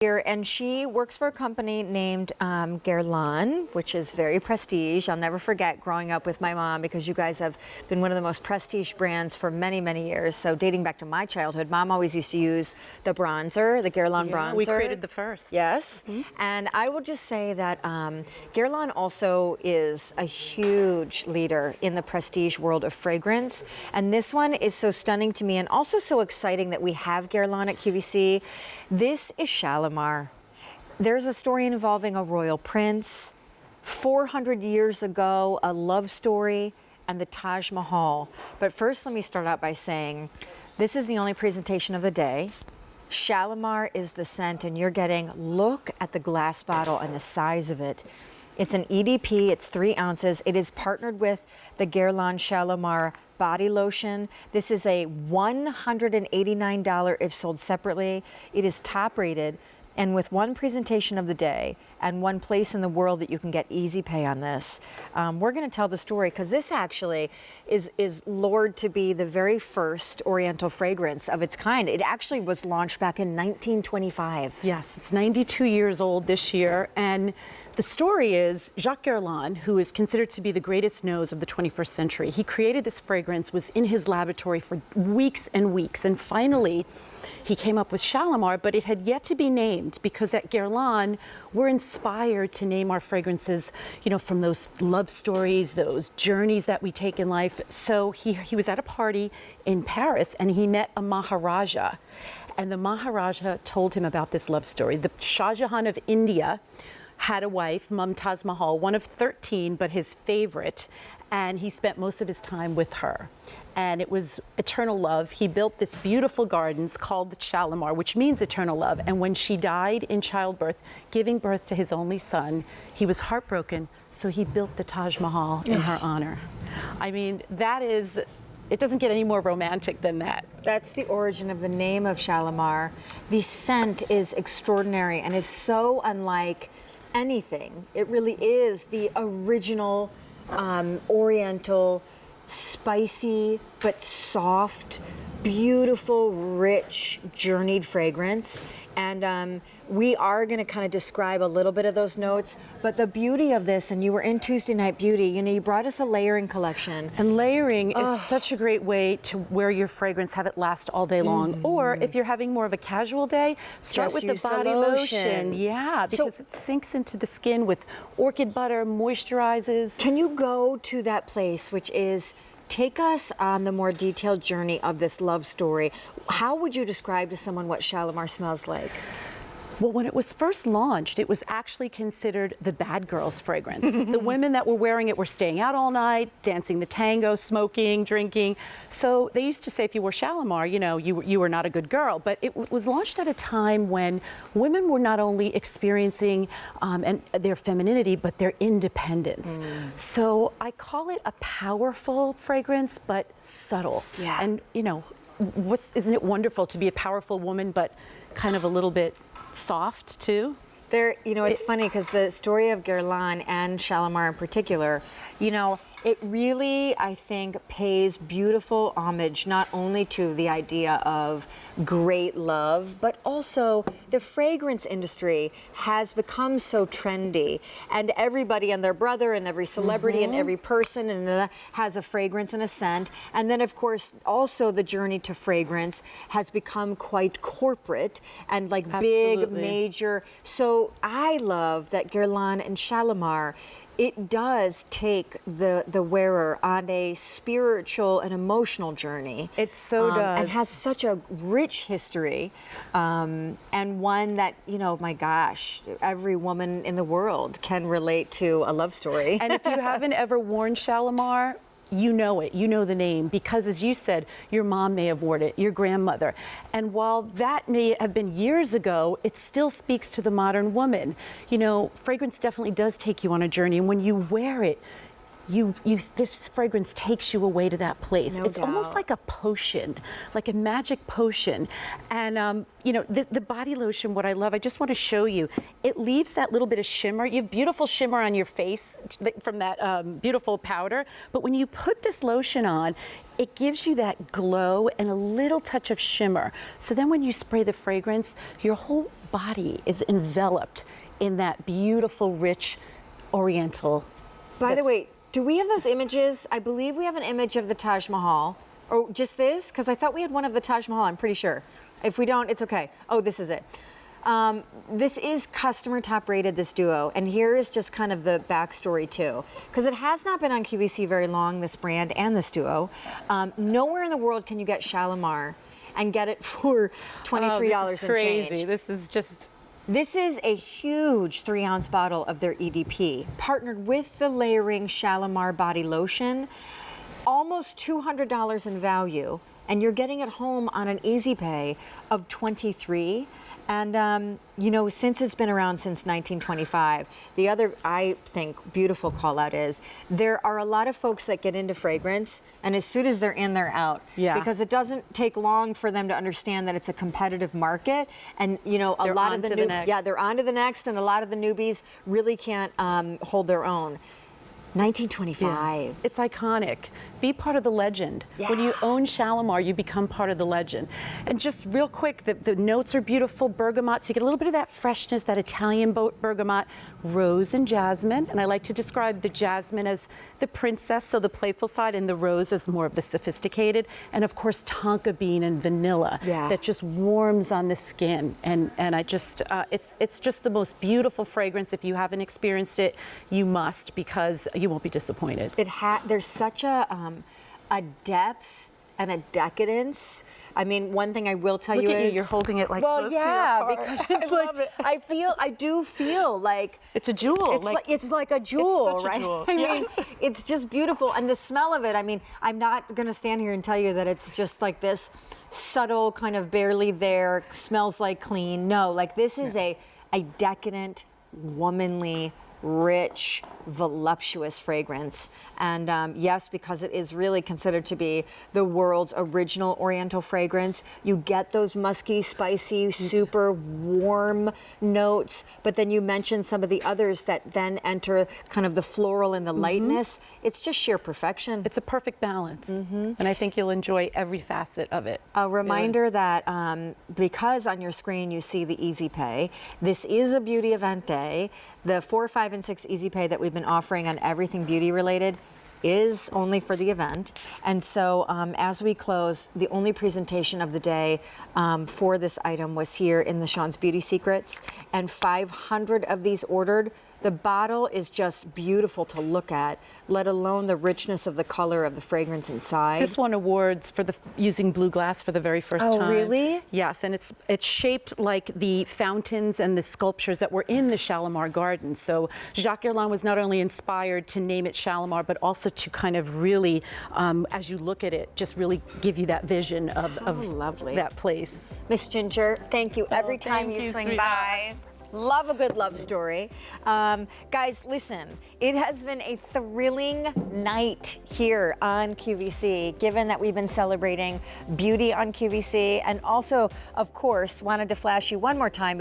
here, and she works for a company named Guerlain, which is very prestige. I'll never forget growing up with my mom, because you guys have been one of the most prestige brands for many, many years. So dating back to my childhood, Mom always used to use the bronzer, the Guerlain bronzer. We created the first. Yes. And I will just say that Guerlain also is a huge leader in the prestige world of fragrance. And this one is so stunning to me, and also so exciting that we have Guerlain at QVC. This is Shalimar. There's a story involving a royal prince, 400 years ago, a love story, and the Taj Mahal. But first, let me start out by saying, this is the only presentation of the day. Shalimar is the scent, and you're getting, look at the glass bottle and the size of it. It's an EDP, it's 3 ounces. It is partnered with the Guerlain Shalimar body lotion. This is a $189 if sold separately. It is top rated, and with one presentation of the day and one place in the world that you can get easy pay on this, we're going to tell the story, because this actually is lured to be the very first Oriental fragrance of its kind. It actually was launched back in 1925. Yes, it's 92 years old this year, and the story is Jacques Guerlain, who is considered to be the greatest nose of the 21st century. He created this fragrance, was in his laboratory for weeks and weeks, and finally he came up with Shalimar, but it had yet to be named, because at Guerlain, we're inspired to name our fragrances, you know, from those love stories, those journeys that we take in life. So he was at a party in Paris, and he met a Maharaja. And the Maharaja told him about this love story. The Shah Jahan of India had a wife, Mumtaz Mahal, one of 13, but his favorite, and he spent most of his time with her. And it was eternal love. He built this beautiful gardens called the Shalimar, which means eternal love. And when she died in childbirth, giving birth to his only son, he was heartbroken, so he built the Taj Mahal in her honor. I mean, that is, it doesn't get any more romantic than that. That's the origin of the name of Shalimar. The scent is extraordinary and is so unlike anything. It really is the original Oriental, spicy but soft, beautiful, rich, journeyed fragrance. And we are going to kind of describe a little bit of those notes, but the beauty of this, and you were in Tuesday Night Beauty, you know, you brought us a layering collection. And layering is such a great way to wear your fragrance, have it last all day long. Or if you're having more of a casual day, start with the body lotion. Yeah, because it sinks into the skin with orchid butter, moisturizes. Can you go to that place, which is, take us on the more detailed journey of this love story. How would you describe to someone what Shalimar smells like? Well, when it was first launched, it was actually considered the bad girls fragrance. The women that were wearing it were staying out all night, dancing the tango, smoking, drinking. So they used to say if you wore Shalimar, you know, you were not a good girl. But it was launched at a time when women were not only experiencing and their femininity, but their independence. So I call it a powerful fragrance, but subtle. Yeah. And, you know, isn't it wonderful to be a powerful woman, but kind of a little bit soft too? There, you know, it's funny because the story of Guerlain and Shalimar in particular, you know, it really, I think, pays beautiful homage not only to the idea of great love, but also the fragrance industry has become so trendy, and everybody and their brother and every celebrity and every person has a fragrance and a scent. And then, of course, also the journey to fragrance has become quite corporate and like big, major. So I love that Guerlain and Shalimar, it does take the wearer on a spiritual and emotional journey. It so does. And has such a rich history, and one that, you know, my gosh, every woman in the world can relate to a love story. And if you haven't ever worn Shalimar, you know it, you know the name, because as you said, your mom may have worn it, your grandmother. And while that may have been years ago, it still speaks to the modern woman. You know, fragrance definitely does take you on a journey, and when you wear it, this fragrance takes you away to that place. No It's almost doubt. like a potion, like a magic potion. And you know, the body lotion, what I love, I just want to show you, it leaves that little bit of shimmer. You have beautiful shimmer on your face from that beautiful powder, but when you put this lotion on, it gives you that glow and a little touch of shimmer. So then when you spray the fragrance, your whole body is enveloped in that beautiful, rich, oriental. By the way, do we have those images? I believe we have an image of the Taj Mahal. Or just this? Because I thought we had one of the Taj Mahal, I'm pretty sure. If we don't, it's okay. Oh, this is it. This is customer top rated, this duo. And here is just kind of the backstory too. Because it has not been on QVC very long, this brand and this duo. Nowhere in the world can you get Shalimar and get it for $23 and crazy. change. This is just. This is a huge 3-ounce bottle of their EDP, partnered with the layering Shalimar body lotion, almost $200 in value, and you're getting it home on an easy pay of $23. And you know, since it's been around since 1925, the other, I think, beautiful call out is there are a lot of folks that get into fragrance, and as soon as they're in, they're out. Yeah. Because it doesn't take long for them to understand that it's a competitive market, and you know, a lot of the new, they're on to the next, and a lot of the newbies really can't hold their own. 1925. Yeah. It's iconic. Be part of the legend. Yeah. When you own Shalimar, you become part of the legend. And just real quick, the notes are beautiful, bergamot, so you get a little bit of that freshness, that Italian bergamot, rose and jasmine. And I like to describe the jasmine as the princess, so the playful side, and the rose as more of the sophisticated. And of course, tonka bean and vanilla that just warms on the skin. And I just, it's just the most beautiful fragrance. If you haven't experienced it, you must, because you won't be disappointed. There's such a depth and a decadence. I mean, one thing I will tell Look you at is you're holding it like well, close yeah, to your heart. because it's I like love it. I do feel like it's a jewel. It's like a jewel, it's such a right? jewel. I mean, it's just beautiful, and the smell of it. I mean, I'm not going to stand here and tell you that it's just like this subtle kind of barely there, smells like clean. No, like this is a decadent, womanly, rich, voluptuous fragrance. And yes, because it is really considered to be the world's original Oriental fragrance, you get those musky, spicy, super warm notes, but then you mention some of the others that then enter kind of the floral and the lightness. It's just sheer perfection. It's a perfect balance. And I think you'll enjoy every facet of it. A reminder that because on your screen you see the Easy Pay, this is a beauty event day. The 4, 5, and 6 Easy Pay that we've been offering on everything beauty related is only for the event. And so as we close, the only presentation of the day for this item was here in the Sean's Beauty Secrets, and 500 of these ordered. The bottle is just beautiful to look at, let alone the richness of the color of the fragrance inside. This won awards for using blue glass for the very first time. Oh, really? Yes, and it's shaped like the fountains and the sculptures that were in the Shalimar Garden. So Jacques Guerlain was not only inspired to name it Shalimar, but also to kind of really, as you look at it, just really give you that vision of lovely. that place. Miss Ginger, thank you every time thank you you, swing sweetheart. by. Love a good love story. Guys, listen, it has been a thrilling night here on QVC, given that we've been celebrating beauty on QVC, and also, of course, wanted to flash you one more time